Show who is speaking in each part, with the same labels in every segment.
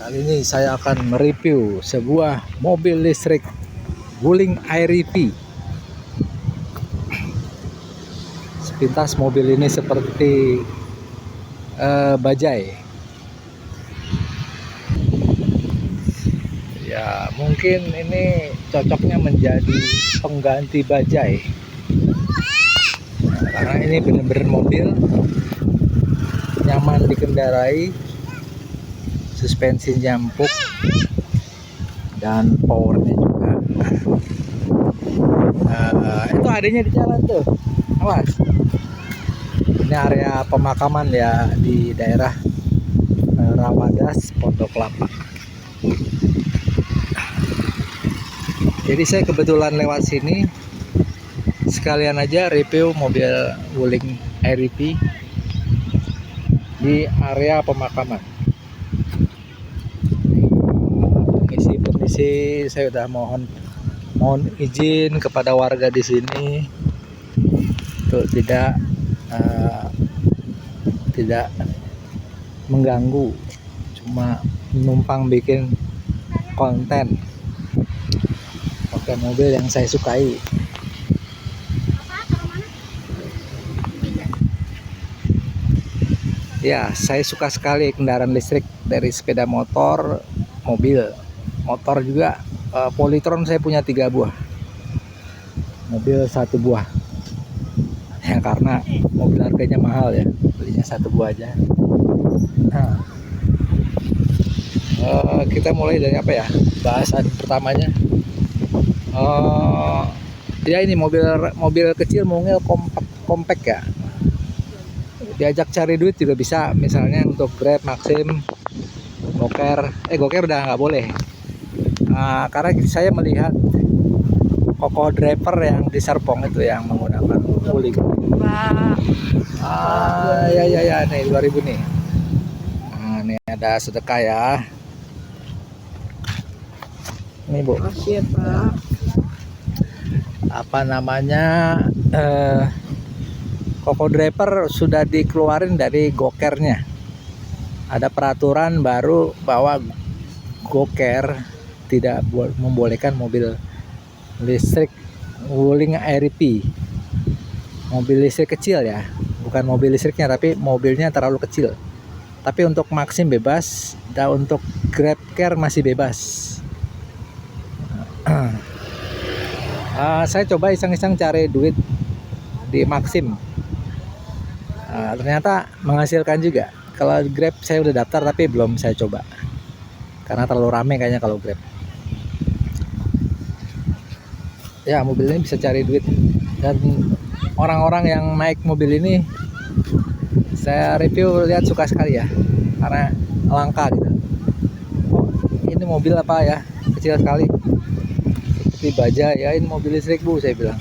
Speaker 1: Kali ini saya akan mereview sebuah mobil listrik Wuling Air-EP. Sepintas mobil ini seperti bajai. Ya, mungkin ini cocoknya menjadi pengganti bajai. Karena ini benar-benar mobil nyaman dikendarai, suspensinya empuk, dan powernya juga. Itu adanya di jalan tuh, awas. Ini area pemakaman ya di daerah Rawadas, Pondok Kelapa. Jadi saya kebetulan lewat sini, sekalian aja review mobil Wuling Air-EP di area pemakaman. Permisi, saya udah mohon izin kepada warga di sini untuk tidak mengganggu, cuma numpang bikin konten pakai mobil yang saya sukai. Ya, saya suka sekali kendaraan listrik, dari sepeda motor, mobil, motor juga. Polytron saya punya 3 buah, mobil 1 buah. Ya karena mobil harganya mahal ya, belinya 1 buah aja. Nah, kita mulai dari apa ya, bahasan pertamanya. Ya ini mobil kecil, mungil, compact ya. Diajak cari duit juga bisa, misalnya untuk Grab, Maxim, Goker udah nggak boleh. Karena saya melihat Koko driver yang di Serpong itu yang menggunakan Wuling. Ya nih 2000 nih. Ini ada sedekah ya. Ini Bu.
Speaker 2: Makasih ya Pak.
Speaker 1: Apa namanya? Koko driver sudah dikeluarin dari Gokernya. Ada peraturan baru bahwa Goker tidak membolehkan mobil listrik Wuling Air-EP. Mobil listrik kecil ya, bukan mobil listriknya tapi mobilnya terlalu kecil. Tapi untuk Maxim bebas, dan untuk GrabCare masih bebas. Saya coba iseng-iseng cari duit di Maxim. Ternyata menghasilkan juga. Kalau Grab saya udah daftar tapi belum saya coba karena terlalu rame kayaknya kalau Grab. Ya, mobil ini bisa cari duit, dan orang-orang yang naik mobil ini saya review lihat suka sekali ya, karena langka gitu. Oh, ini mobil apa ya, kecil sekali seperti baja ya, ini mobil listrik Bu, saya bilang.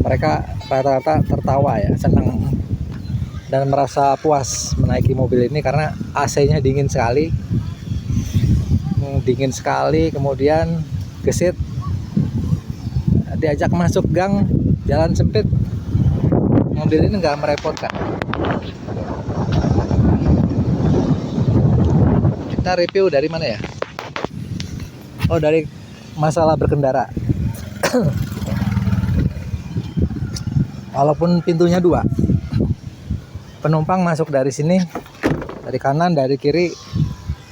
Speaker 1: Mereka rata-rata tertawa ya, senang dan merasa puas menaiki mobil ini karena AC-nya dingin sekali, kemudian gesit, diajak masuk gang, jalan sempit, mobil ini nggak merepotkan. Kita review dari mana ya? Oh, dari masalah berkendara. Walaupun pintunya 2, penumpang masuk dari sini, dari kanan, dari kiri,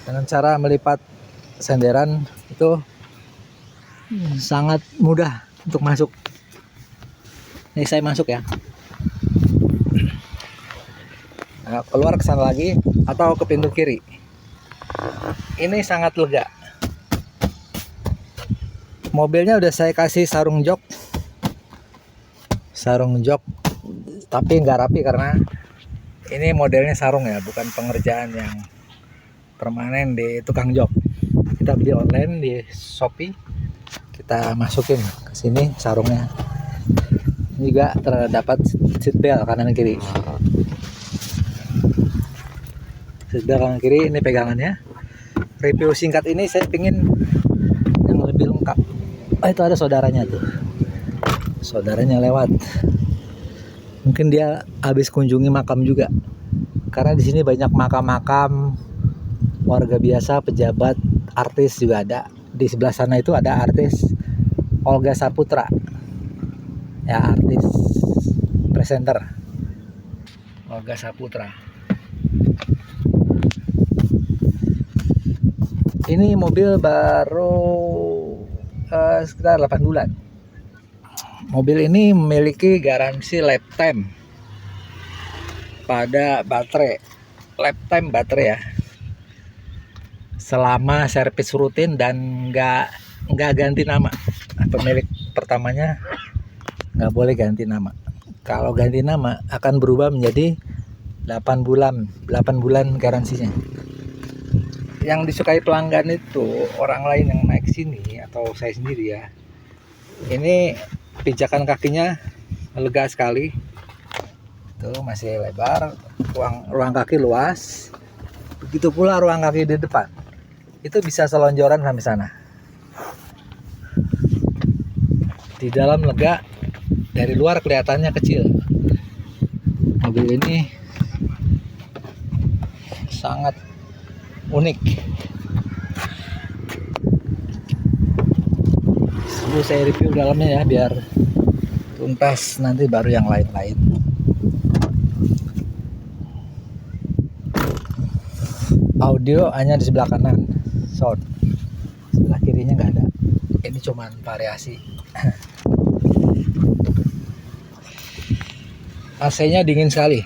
Speaker 1: dengan cara melipat senderan itu sangat mudah untuk masuk. Ini saya masuk ya. Nah, keluar ke sana lagi atau ke pintu kiri. Ini sangat lega. Mobilnya udah saya kasih sarung jok, tapi nggak rapi karena ini modelnya sarung ya, bukan pengerjaan yang permanen di tukang jok. Kita beli online di Shopee, kita masukin ke sini sarungnya. Ini juga terdapat seat belt kanan kiri. Seat belt kanan kiri, ini pegangannya. Review singkat ini saya pingin yang lebih lengkap. Itu ada saudaranya tuh. Saudaranya lewat, mungkin dia habis kunjungi makam juga. karena di sini banyak makam-makam warga biasa, pejabat, artis juga ada. Di sebelah sana itu ada artis Olga Saputra, ya, artis presenter Olga Saputra. Ini mobil baru sekitar 8 bulan. Mobil ini memiliki garansi lifetime pada baterai, lifetime baterai ya, selama servis rutin dan nggak ganti nama. Pemilik pertamanya nggak boleh ganti nama. Kalau ganti nama akan berubah menjadi 8 bulan garansinya. Yang disukai pelanggan itu orang lain yang naik sini atau saya sendiri ya. Ini pijakan kakinya lega sekali. Tuh masih lebar, ruang kaki luas. Begitu pula ruang kaki di depan. Itu bisa selonjoran sampai sana. Di dalam lega, dari luar kelihatannya kecil. Mobil ini sangat unik. Dulu saya review dalamnya ya, biar tuntas, nanti baru yang lain-lain. Audio hanya di sebelah kanan, sound sebelah kirinya nggak ada. Ini cuman variasi. AC-nya dingin sekali,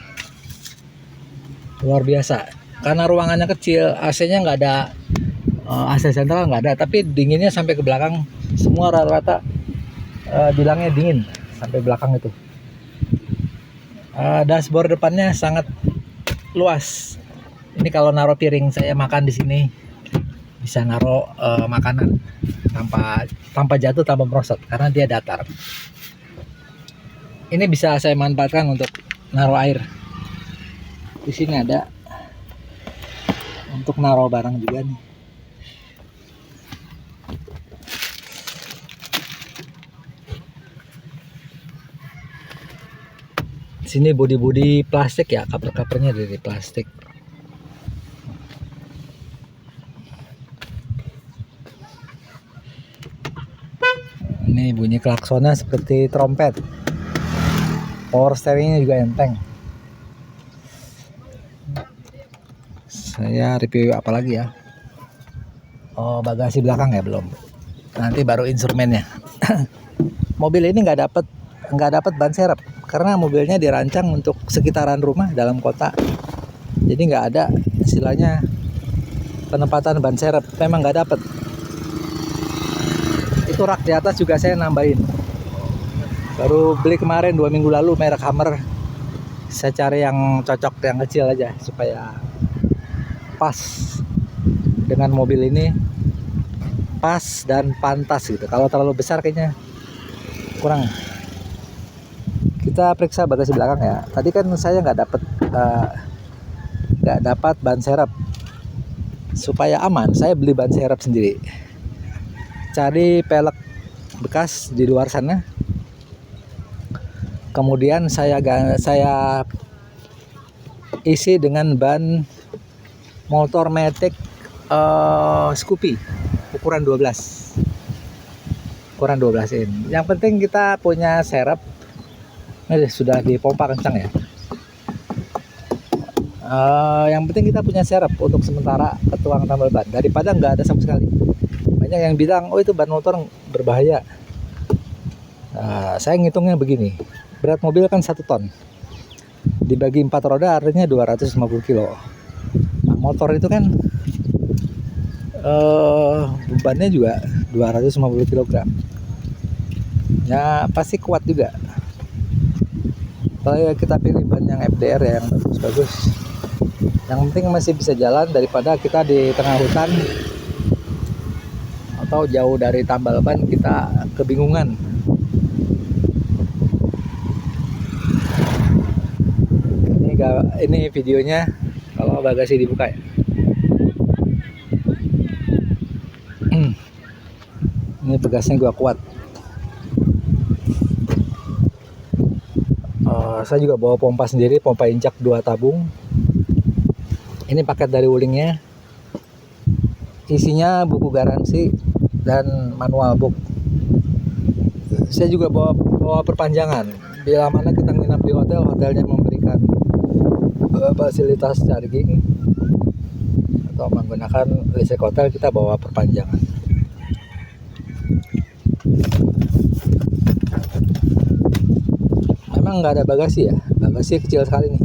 Speaker 1: luar biasa. Karena ruangannya kecil, AC-nya nggak ada, AC sentral nggak ada, tapi dinginnya sampai ke belakang. Semua rata-rata bilangnya dingin sampai belakang itu. Dashboard depannya sangat luas. Ini kalau naruh piring saya makan di sini, bisa naruh makanan tanpa jatuh, tanpa merosot, karena dia datar. Ini bisa saya manfaatkan untuk naruh air. Di sini ada untuk naruh barang juga nih. Sini bodi plastik ya, cover-covernya dari plastik. Ini bunyi klaksonnya seperti trompet. Power steeringnya juga enteng. Saya review apa lagi ya? Oh, bagasi belakang ya belum. Nanti baru instrumennya. Mobil ini nggak dapat ban serep karena mobilnya dirancang untuk sekitaran rumah dalam kota. Jadi nggak ada istilahnya penempatan ban serep, memang nggak dapat. Itu rak di atas juga saya nambahin. Baru beli kemarin 2 minggu lalu, merek Hammer. Saya cari yang cocok, yang kecil aja supaya pas dengan mobil ini, pas dan pantas gitu. Kalau terlalu besar kayaknya kurang. Kita periksa bagasi belakang ya. Tadi kan saya nggak dapat ban serep. Supaya aman, saya beli ban serep sendiri. Cari pelek bekas di luar sana. Kemudian saya isi dengan ban motor Matic Scoopy ukuran 12 in. Yang penting kita punya serep. Ini sudah dipompa kencang ya. Yang penting kita punya serep untuk sementara ketuang tambal ban, daripada nggak ada sama sekali. Banyak yang bilang, oh itu ban motor berbahaya. Saya ngitungnya begini, berat mobil kan 1 ton, dibagi 4 roda artinya 250 kilo. Nah, motor itu kan bebannya juga 250 kg. Ya pasti kuat juga. Kalau kita pilih ban yang FDR ya, yang bagus. Yang penting masih bisa jalan daripada kita di tengah hutan atau jauh dari tambal ban kita kebingungan. Ini videonya kalau bagasi dibuka ya. Ini pegasnya gua kuat. Saya juga bawa pompa sendiri, pompa injak 2 tabung. Ini paket dari Wulingnya, isinya buku garansi dan manual book. Saya juga bawa perpanjangan. Bila mana kita nginap di hotel, hotelnya memberikan fasilitas charging atau menggunakan listrik hotel, kita bawa perpanjangan. Memang nggak ada bagasi ya, bagasi kecil sekali nih.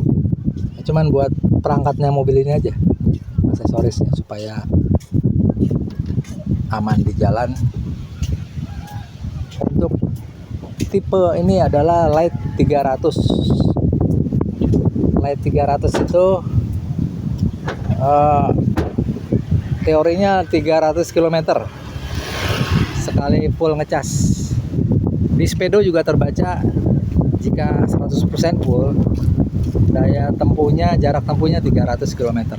Speaker 1: Cuman buat perangkatnya mobil ini aja, aksesorisnya, supaya aman di jalan. Untuk tipe ini adalah Light 300. Light 300 itu teorinya 300 km sekali full ngecas. Di Speedo juga terbaca jika 100% full, daya tempuhnya, jarak tempuhnya 300 km.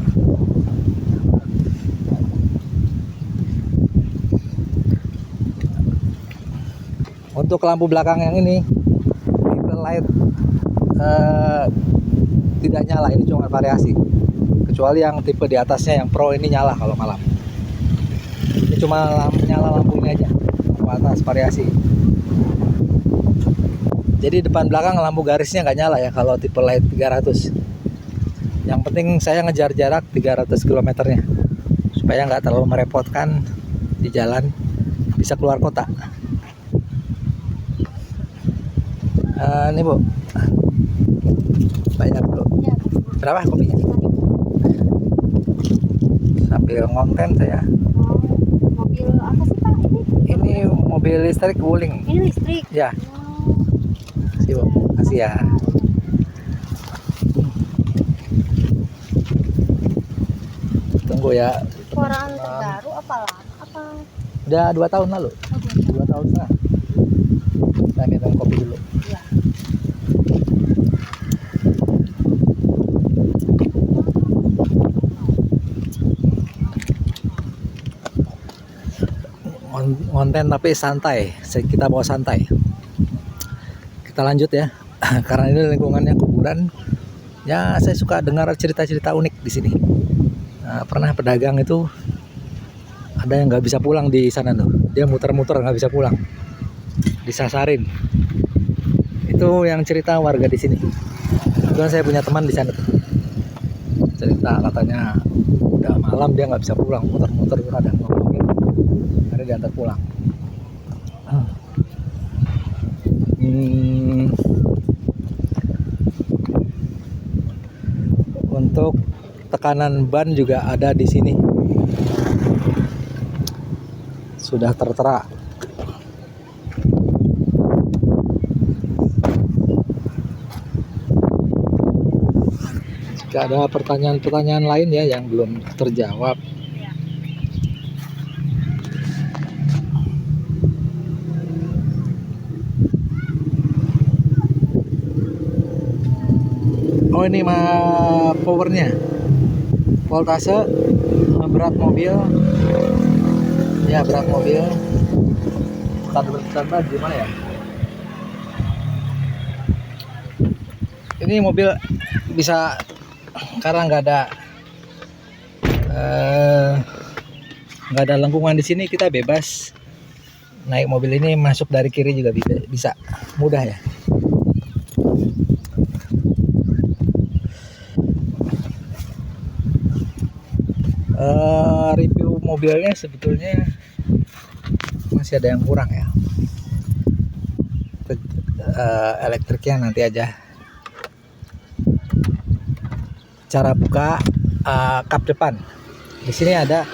Speaker 1: Untuk lampu belakang yang ini tipe Light tidak nyala, ini cuma variasi. Kecuali yang tipe di atasnya yang Pro ini nyala kalau malam. Ini cuma nyala lampunya aja, lampu atas variasi. Jadi depan belakang lampu garisnya nggak nyala ya kalau tipe Light 300. Yang penting saya ngejar jarak 300 km-nya supaya nggak terlalu merepotkan di jalan, bisa keluar kota. Ini Bu, bayar dulu. Berapa kopinya? Sambil ngonten saya.
Speaker 2: Mobil apa sih Pak ini?
Speaker 1: Ini mobil listrik Wuling.
Speaker 2: Ini listrik.
Speaker 1: Ya. Kasih Bu, kasih ya. Tunggu ya.
Speaker 2: Keluaran terbaru apa?
Speaker 1: Udah 2 tahun lalu. 2 tahun setengah. Saya minum kopi dulu.
Speaker 2: Iya.
Speaker 1: Konten tapi santai, kita bawa santai. Kita lanjut ya. Karena ini lingkungannya kuburan. Ya, saya suka dengar cerita-cerita unik di sini. Pernah pedagang itu ada yang nggak bisa pulang di sana tuh. Dia muter-muter nggak bisa pulang, disasarin. Itu yang cerita warga di sini. Kebetulan saya punya teman di sana tuh. Cerita katanya udah malam dia nggak bisa pulang, muter-muter, ada ngomongin, akhirnya diantar pulang. Untuk tekanan ban juga ada di sini, sudah tertera. Jika ada pertanyaan-pertanyaan lain ya yang belum terjawab, oh ini mah powernya, voltase, berat mobil, ya berat mobil. Tanda gimana ya? Ini mobil bisa, karena nggak ada lengkungan di sini, kita bebas naik mobil ini, masuk dari kiri juga bisa mudah ya. Review mobilnya sebetulnya masih ada yang kurang ya. Elektriknya nanti aja. Cara buka kap depan, di sini ada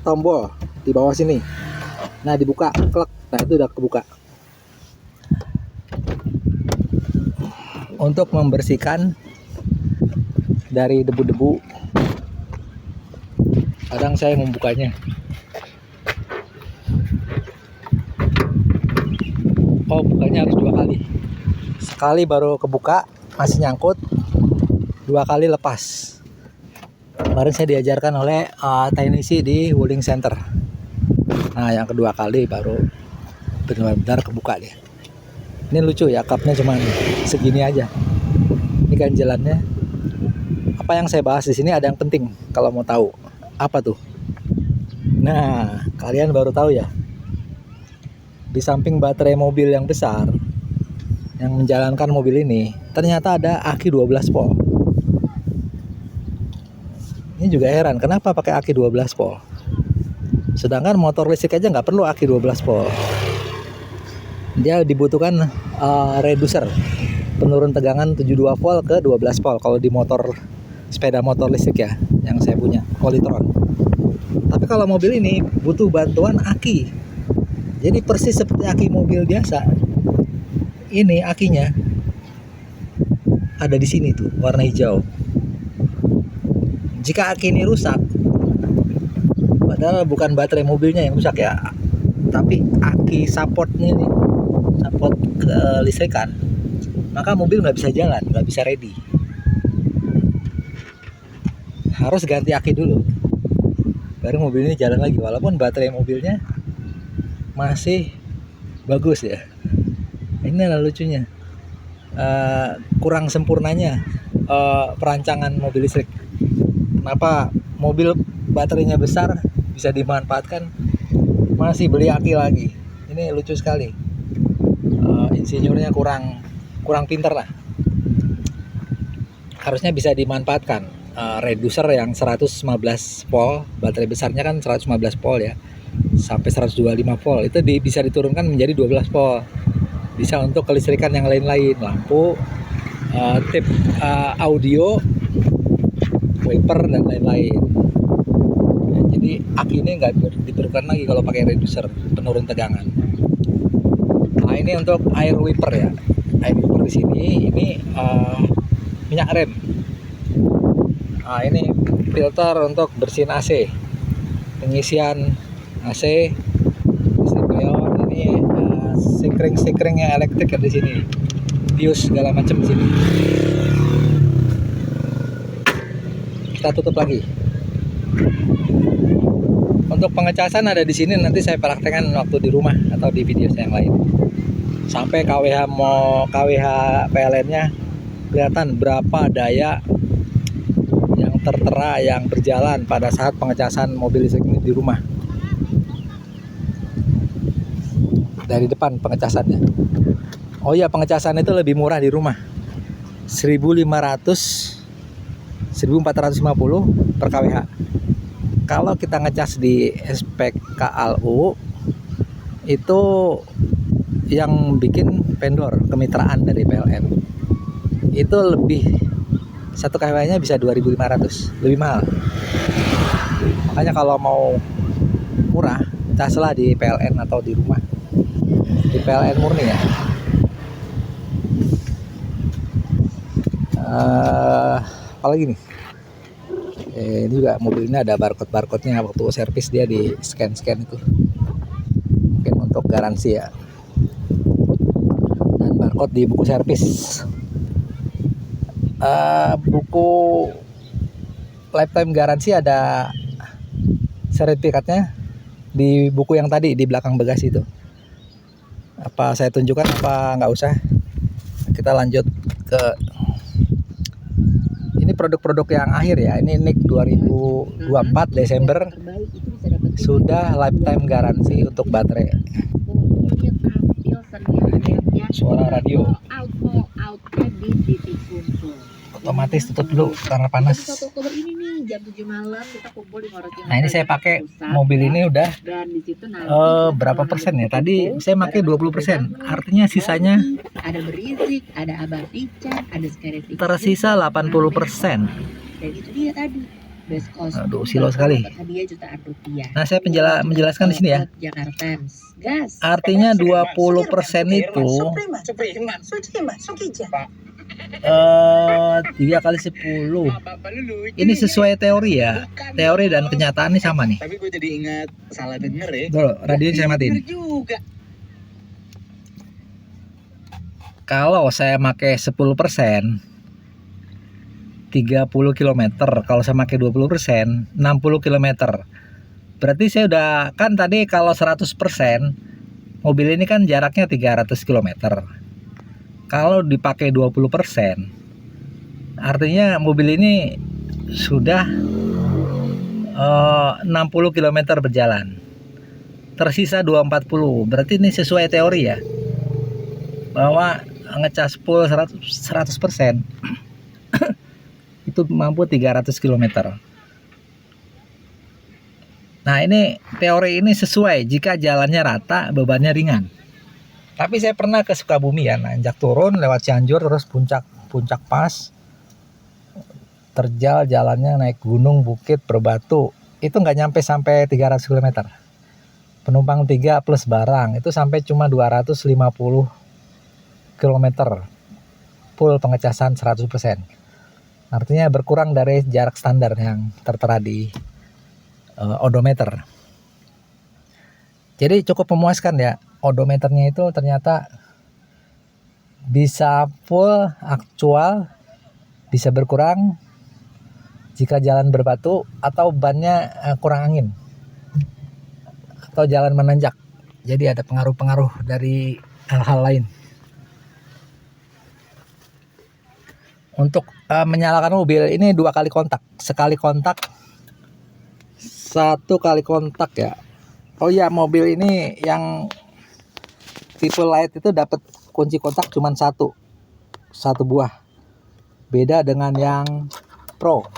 Speaker 1: tombol di bawah sini. Nah, dibuka, klek, nah itu udah kebuka. Untuk membersihkan dari debu-debu, kadang saya membukanya. Oh, bukanya harus 2 kali. Sekali baru kebuka, masih nyangkut, 2 kali lepas. Kemarin saya diajarkan oleh teknisi di Wuling Center. Nah, yang kedua kali baru benar-benar kebuka dia. Ini lucu ya, kapnya cuma segini aja. Ini kan jalannya apa yang saya bahas di sini ada yang penting kalau mau tahu. Apa tuh? Nah, kalian baru tahu ya. Di samping baterai mobil yang besar yang menjalankan mobil ini, ternyata ada aki 12 volt. Ini juga heran, kenapa pakai aki 12 volt? Sedangkan motor listrik aja nggak perlu aki 12 volt. Dia dibutuhkan reducer, penurun tegangan 72 volt ke 12 volt kalau di motor sepeda motor listrik ya, yang saya punya, Polytron. Tapi kalau mobil ini butuh bantuan aki. Jadi persis seperti aki mobil biasa. Ini akinya ada di sini tuh, warna hijau. Jika aki ini rusak, padahal bukan baterai mobilnya yang rusak ya, tapi aki supportnya ini, support kelistrikan, maka mobil nggak bisa jalan, nggak bisa ready. Harus ganti aki dulu, baru mobil ini jalan lagi. Walaupun baterai mobilnya masih bagus ya. Ini adalah lucunya, kurang sempurnanya perancangan mobil listrik. Kenapa mobil baterainya besar bisa dimanfaatkan, masih beli aki lagi? Ini lucu sekali. Insinyurnya kurang pinter lah. Harusnya bisa dimanfaatkan. Reducer yang 115 volt, baterai besarnya kan 115 volt ya, sampai 125 volt, itu bisa diturunkan menjadi 12 volt. Bisa untuk kelistrikan yang lain-lain, lampu, tip audio, wiper dan lain-lain. Ya, jadi aki ini nggak diperlukan lagi kalau pakai reducer penurun tegangan. Nah, ini untuk air wiper ya. Air wiper di sini ini minyak rem. Nah, ini filter untuk bersihin AC, pengisian AC, stereon. Ini sikring yang elektrik ada di sini, fuse segala macam di sini. Kita tutup lagi. Untuk pengecasan ada di sini, nanti saya praktekkan waktu di rumah atau di video saya yang lain. Sampai KWH PLN-nya kelihatan berapa daya yang tertera yang berjalan pada saat pengecasan mobil listrik ini di rumah. Dari depan pengecasannya. Oh iya, pengecasan itu lebih murah di rumah. 1.450 per kWh. Kalau kita ngecas di SPKLU itu yang bikin vendor kemitraan dari PLN. Itu lebih, 1 kWh-nya bisa 2.500, lebih mahal. Makanya kalau mau murah, caslah di PLN atau di rumah. Di PLN murni ya. Apalagi nih, ini juga mobil ini ada barcode-nya, waktu servis dia di scan itu, mungkin untuk garansi ya, dan barcode di buku servis. Buku lifetime garansi ada sertifikatnya di buku yang tadi di belakang bagasi itu. Apa saya tunjukkan apa nggak usah? Kita lanjut ke ini produk-produk yang akhir ya. Ini NIK 2024 Desember sudah lifetime garansi untuk baterai. Ini suara radio. Otomatis tutup dulu karena panas. Nah, ini saya pakai mobil ini udah berapa persen ya? Tadi saya pakai 20%. Artinya sisanya
Speaker 3: ada berisik, ada abatican, ada sekretik.
Speaker 1: Tersisa 80%.
Speaker 3: Dan itu dia tadi. Best cost.
Speaker 1: Aduh, silo sekali.
Speaker 3: Hadiah jutaan rupiah.
Speaker 1: Nah, saya menjelaskan di sini ya.
Speaker 3: Jakarta. Gas.
Speaker 1: Artinya 20% itu 3 kali 10. Ini sesuai teori ya. Teori dan kenyataan ini sama nih.
Speaker 4: Tapi gue jadi ingat salah denger ya.
Speaker 1: Tuh, radio saya matiin. Kalau saya pakai 10%, 30 km. Kalau saya pakai 20%, 60 km. Berarti saya udah, kan tadi kalau 100%, mobil ini kan jaraknya 300 km. Kalau dipakai 20%, artinya mobil ini sudah 60 km berjalan. Tersisa 240. Berarti ini sesuai teori ya. Bahwa ngecas full 100% itu mampu 300 km. Nah, ini teori ini sesuai jika jalannya rata, bebannya ringan. Tapi saya pernah ke Sukabumi ya, nanjak turun lewat Cianjur terus puncak pas, terjal jalannya naik gunung, bukit, berbatu. Itu nggak nyampe sampai 300 km. Penumpang 3 plus barang itu sampai cuma 250 km. Full pengecasan 100%. Artinya berkurang dari jarak standar yang tertera di odometer. Jadi cukup memuaskan ya. Odometernya itu ternyata bisa full aktual, bisa berkurang jika jalan berbatu atau bannya kurang angin atau jalan menanjak. Jadi ada pengaruh-pengaruh dari hal-hal lain. Untuk menyalakan mobil ini 2 kali kontak. Sekali kontak, 1 kali kontak ya. Oh ya, mobil ini yang tipe light itu dapat kunci kontak cuma satu buah. Beda dengan yang Pro,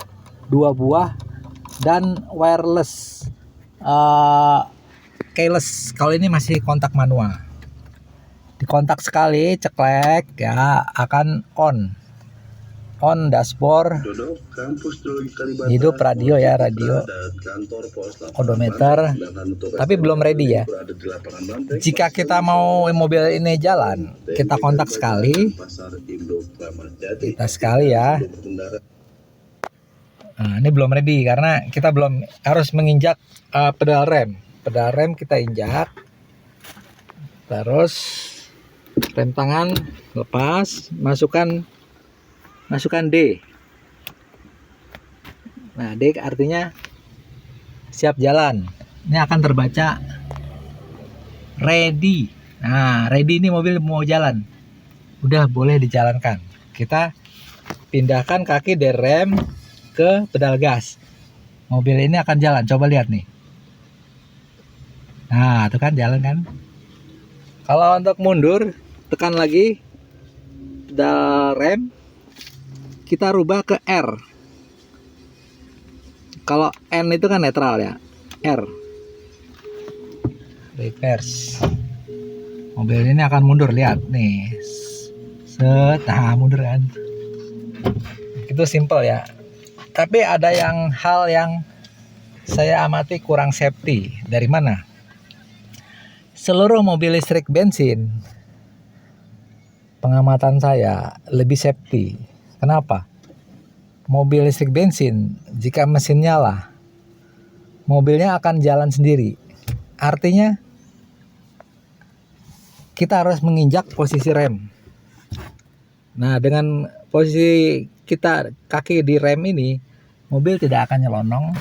Speaker 1: 2 buah dan wireless, keyless. Kalau ini masih kontak manual. Dikontak sekali, ceklek ya akan on dashboard, hidup radio ya, radio odometer, tapi belum ready ya. Jika kita mau mobil ini jalan, kita kontak sekali, ya. Nah, ini belum ready karena kita belum harus menginjak pedal rem kita injak, terus rem tangan lepas, masukkan D. Nah, D artinya siap jalan. Ini akan terbaca ready. Nah, ready ini mobil mau jalan. Udah boleh dijalankan. Kita pindahkan kaki dari rem ke pedal gas. Mobil ini akan jalan. Coba lihat nih. Nah, itu kan jalan kan. Kalau untuk mundur, tekan lagi pedal rem. Kita rubah ke R. Kalau N itu kan netral ya. R. Reverse. Mobil ini akan mundur, lihat nih. Nah, mundur kan. Itu simple ya. Tapi ada hal yang saya amati kurang safety. Dari mana? Seluruh mobil listrik bensin, pengamatan saya lebih safety. Kenapa? Mobil listrik bensin, jika mesin nyala, mobilnya akan jalan sendiri. Artinya, kita harus menginjak posisi rem. Nah, dengan posisi kita kaki di rem ini, mobil tidak akan nyelonong,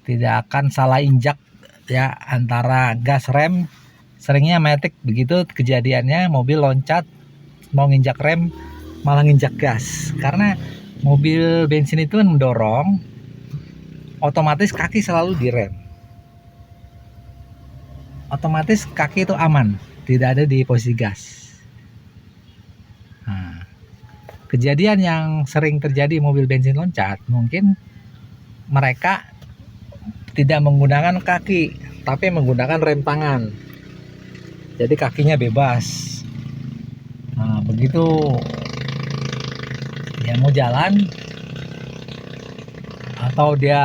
Speaker 1: tidak akan salah injak ya antara gas rem. Seringnya matic begitu kejadiannya, mobil loncat mau nginjak rem malah nginjak gas. Karena mobil bensin itu mendorong, otomatis kaki selalu di rem. Otomatis kaki itu aman, tidak ada di posisi gas. Nah, kejadian yang sering terjadi mobil bensin loncat, mungkin mereka tidak menggunakan kaki, tapi menggunakan rem tangan. Jadi kakinya bebas. Nah, begitu dia mau jalan atau dia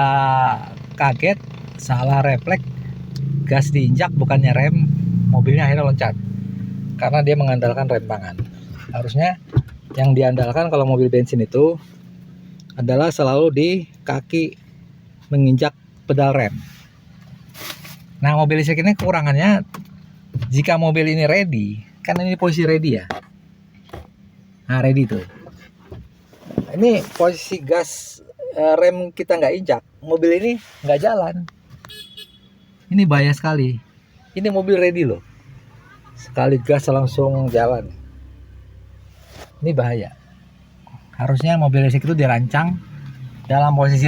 Speaker 1: kaget, salah refleks, gas diinjak bukannya rem, mobilnya akhirnya loncat karena dia mengandalkan rem tangan. Harusnya yang diandalkan kalau mobil bensin itu adalah selalu di kaki menginjak pedal rem. Nah, mobil listrik ini kekurangannya, jika mobil ini ready, kan ini posisi ready ya. Nah, ready tuh. Ini posisi gas, rem kita nggak injak, mobil ini nggak jalan. Ini bahaya sekali. Ini mobil ready loh, sekali gas langsung jalan. Ini bahaya. Harusnya mobil listrik itu dirancang dalam posisi